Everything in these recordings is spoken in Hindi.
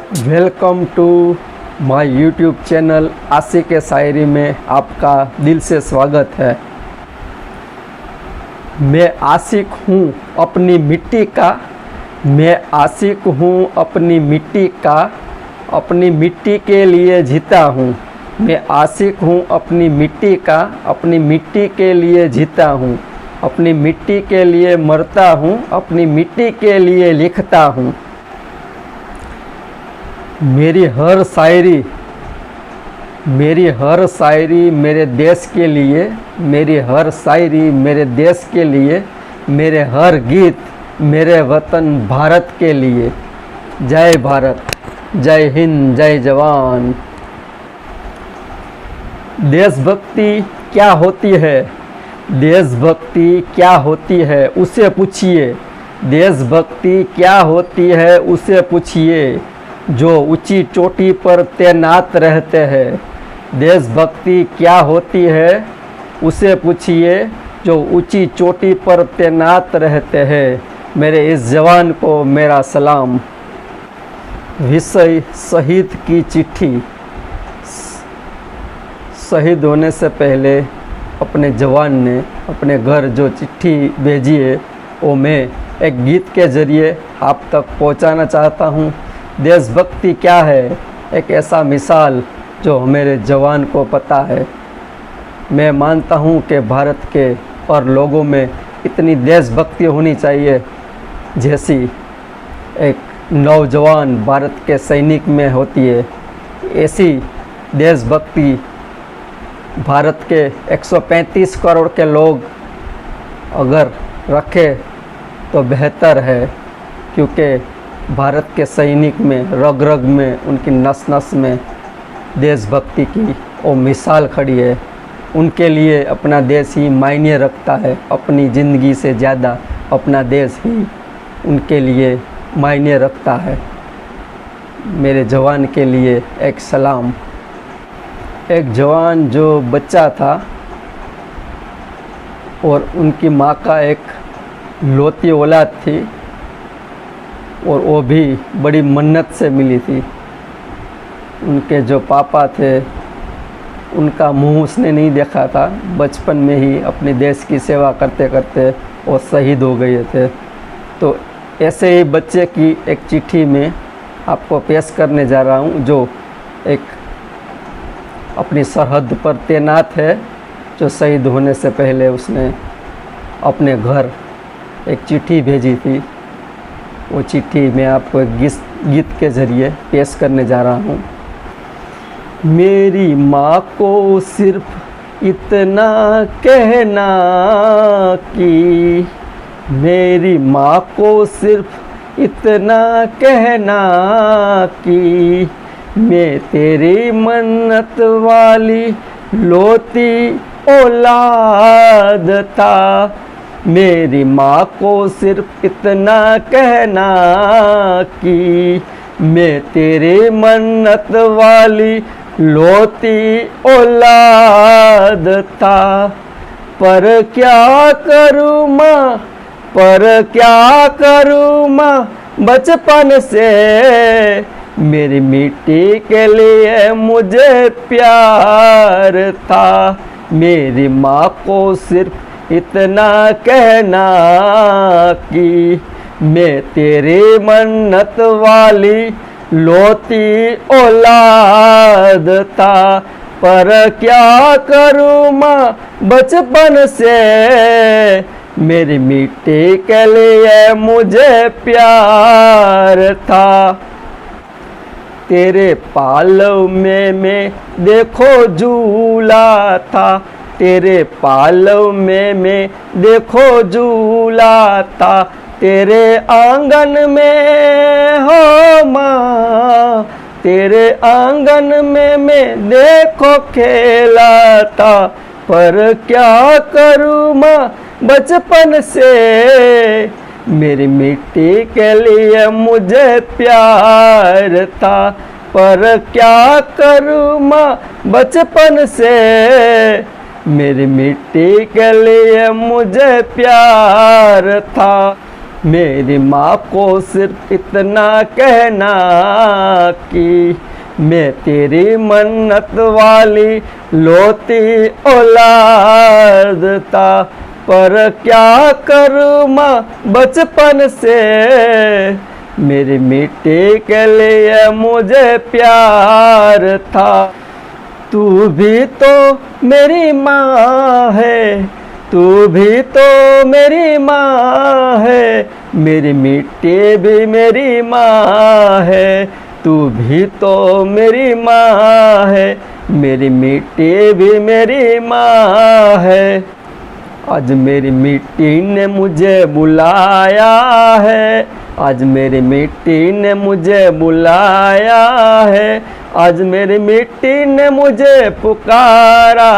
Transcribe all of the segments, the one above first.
Welcome to my YouTube channel Aashiq Shayari में आपका दिल से स्वागत है। मैं आशिक हूँ अपनी मिट्टी का, मैं आशिक हूँ अपनी मिट्टी का, अपनी मिट्टी के लिए जीता हूँ। मैं आशिक हूँ अपनी मिट्टी का, अपनी मिट्टी के लिए जीता हूँ, अपनी मिट्टी के लिए मरता हूँ, अपनी मिट्टी के लिए लिखता हूँ। मेरी हर शायरी मेरे देश के लिए, मेरी हर शायरी मेरे देश के लिए, मेरे हर गीत मेरे वतन भारत के लिए। जय भारत, जय हिंद, जय जवान। देशभक्ति क्या होती है, देशभक्ति क्या होती है उसे पूछिए, देशभक्ति क्या होती है उसे पूछिए, जो ऊंची चोटी पर तैनात रहते हैं। देशभक्ति क्या होती है उसे पूछिए, जो ऊंची चोटी पर तैनात रहते हैं। मेरे इस जवान को मेरा सलाम। विषय शहीद की चिट्ठी। शहीद होने से पहले अपने जवान ने अपने घर जो चिट्ठी भेजी है वो मैं एक गीत के ज़रिए आप तक पहुंचाना चाहता हूं। देशभक्ति क्या है, एक ऐसा मिसाल जो मेरे जवान को पता है। मैं मानता हूं कि भारत के और लोगों में इतनी देशभक्ति होनी चाहिए जैसी एक नौजवान भारत के सैनिक में होती है। ऐसी देशभक्ति भारत के 135 करोड़ के लोग अगर रखे तो बेहतर है, क्योंकि भारत के सैनिक में रग रग में, उनकी नस नस में देशभक्ति की वो मिसाल खड़ी है। उनके लिए अपना देश ही मायने रखता है, अपनी ज़िंदगी से ज़्यादा अपना देश ही उनके लिए मायने रखता है। मेरे जवान के लिए एक सलाम। एक जवान जो बच्चा था और उनकी माँ का एक लौती औलाद थी और वो भी बड़ी मन्नत से मिली थी। उनके जो पापा थे उनका मुंह उसने नहीं देखा था। बचपन में ही अपने देश की सेवा करते करते वो शहीद हो गए थे। तो ऐसे ही बच्चे की एक चिट्ठी में आपको पेश करने जा रहा हूँ, जो एक अपनी सरहद पर तैनात है, जो शहीद होने से पहले उसने अपने घर एक चिट्ठी भेजी थी। वो चिट्ठी मैं आपको एक गीत के ज़रिए पेश करने जा रहा हूँ। मेरी माँ को सिर्फ इतना कहना कि, मेरी माँ को सिर्फ इतना कहना कि, मैं तेरी मन्नत वाली लौती औलाद था। मेरी माँ को सिर्फ इतना कहना कि, मैं तेरी मन्नत वाली लौती औलाद था। पर क्या करूँ माँ, पर क्या करूँ माँ, बचपन से मेरी मिट्टी के लिए मुझे प्यार था। मेरी माँ को सिर्फ इतना कहना कि, मैं तेरी मन्नत वाली लौती औलाद था। पर क्या करूँ माँ, बचपन से मेरी मिट्टी के लिए मुझे प्यार था। तेरे पालव में मैं देखो झूला था, तेरे पालव में मैं देखो झूला था। तेरे आंगन में हो माँ, तेरे आंगन में मैं देखो खेला था। पर क्या करूँ माँ, बचपन से मेरी मिट्टी के लिए मुझे प्यार था। पर क्या करूँ माँ, बचपन से मेरी मिट्टी के लिए मुझे प्यार था। मेरी माँ को सिर्फ इतना कहना कि मैं तेरी मन्नत वाली लोती औलाद था। पर क्या करूँ माँ बचपन से मेरी मिट्टी के लिए मुझे प्यार था। तू भी तो मेरी माँ है, तू भी तो मेरी माँ है, मेरी मिट्टी भी मेरी माँ है। तू भी तो मेरी माँ है, मेरी मिट्टी भी मेरी माँ है। आज मेरी मिट्टी ने मुझे बुलाया है, आज मेरी मिट्टी ने मुझे बुलाया है, आज मेरी मिट्टी ने मुझे पुकारा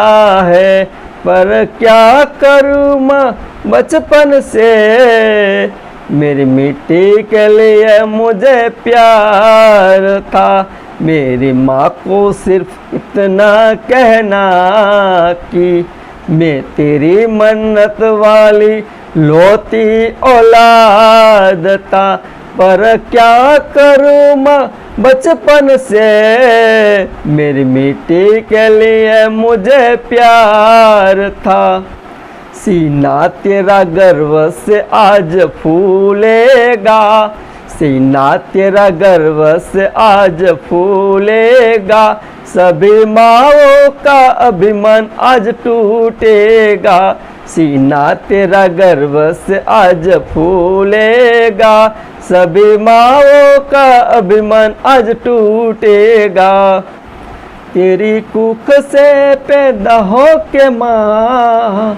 है। पर क्या करूँ माँ बचपन से मेरी मिट्टी के लिए मुझे प्यार था। मेरी माँ को सिर्फ इतना कहना कि मैं तेरी मन्नत वाली लोती औलाद था। पर क्या करूँ माँ बचपन से मेरी मिट्टी के लिए मुझे प्यार था। सीना तेरा गर्व से आज फूलेगा, सीना तेरा गर्व से आज फूलेगा। सभी माँओं का अभिमान आज टूटेगा, सीना तेरा गर्व से आज फूलेगा। सभी माँओं का अभिमान आज टूटेगा। तेरी कुख से पैदा हो के माँ,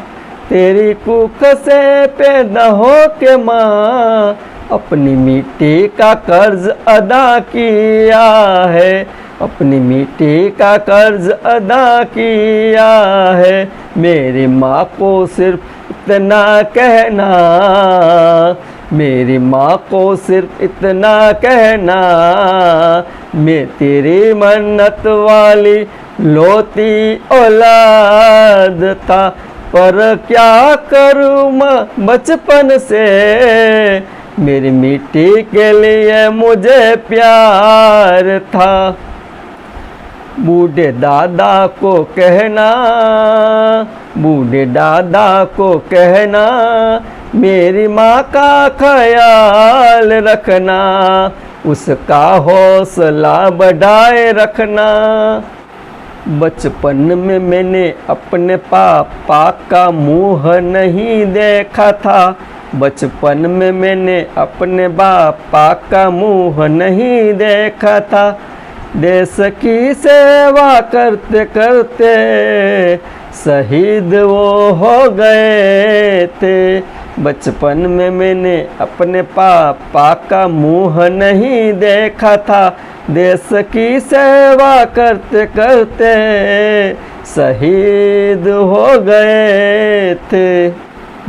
तेरी कुख से पैदा हो के माँ, अपनी मिट्टी का कर्ज अदा किया है, अपनी मिट्टी का कर्ज अदा किया है। मेरी माँ को सिर्फ इतना कहना, मेरी माँ को सिर्फ इतना कहना, मैं तेरी मन्नत वाली लोती औलाद था। पर क्या करूँ माँ बचपन से मेरी मिट्टी के लिए मुझे प्यार था। बूढ़े दादा को कहना, बूढ़े दादा को कहना, मेरी माँ का ख्याल रखना, उसका हौसला बढ़ाए रखना। बचपन में मैंने अपने पापा का मुँह नहीं देखा था, बचपन में मैंने अपने पापा का मुँह नहीं देखा था। देश की सेवा करते करते शहीद वो हो गए थे। बचपन में मैंने अपने पापा का मुँह नहीं देखा था, देश की सेवा करते करते शहीद हो गए थे।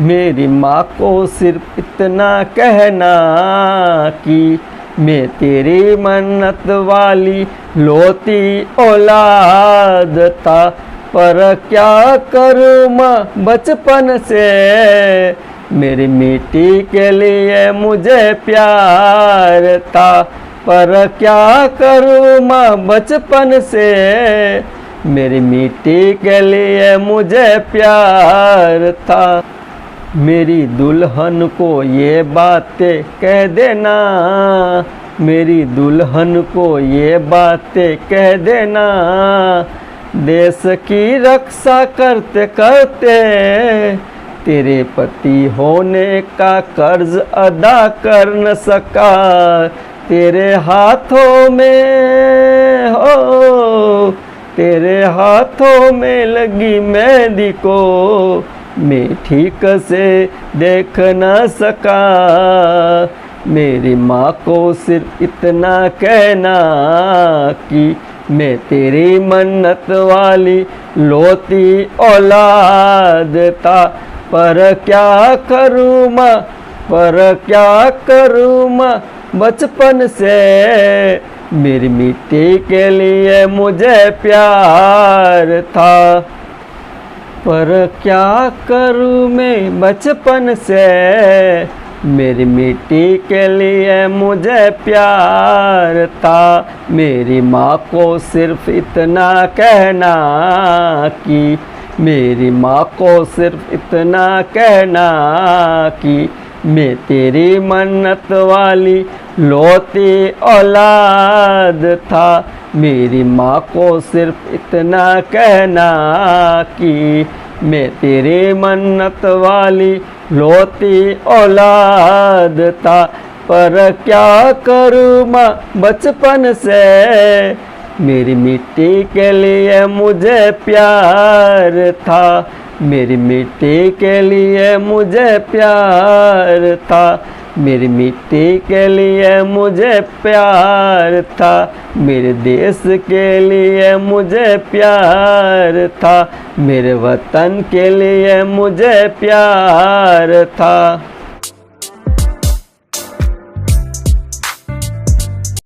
मेरी माँ को सिर्फ इतना कहना कि मैं तेरी मन्नत वाली लोती औलाद था। पर क्या करूँ माँ बचपन से मेरी मिट्टी के लिए मुझे प्यार था। पर क्या करूँ माँ बचपन से मेरी मिट्टी के लिए मुझे प्यार था। मेरी दुल्हन को ये बातें कह देना, मेरी दुल्हन को ये बातें कह देना, देश की रक्षा करते करते तेरे पति होने का कर्ज अदा कर न सका। तेरे हाथों में हो, तेरे हाथों में लगी मेहंदी को मैं ठीक से देख न सका। मेरी माँ को सिर्फ इतना कहना कि मैं तेरी मन्नत वाली लोती औलाद था। पर क्या करूँ माँ, पर क्या करूँ माँ बचपन से मेरी मिट्टी के लिए मुझे प्यार था। पर क्या करूँ मैं बचपन से मेरी मिट्टी के लिए मुझे प्यार था। मेरी माँ को सिर्फ इतना कहना कि मेरी माँ को सिर्फ इतना कहना कि मैं तेरी मन्नत वाली लौती औलाद था। मेरी माँ को सिर्फ इतना कहना कि मैं तेरी मन्नत वाली लौती औलाद था। पर क्या करूँ माँ बचपन से, मेरी मिट्टी के लिए मुझे प्यार था। मेरी मिट्टी के लिए मुझे प्यार था। मेरी मिट्टी के लिए मुझे प्यार था। मेरे देश के लिए मुझे प्यार था। मेरे वतन के लिए मुझे प्यार था।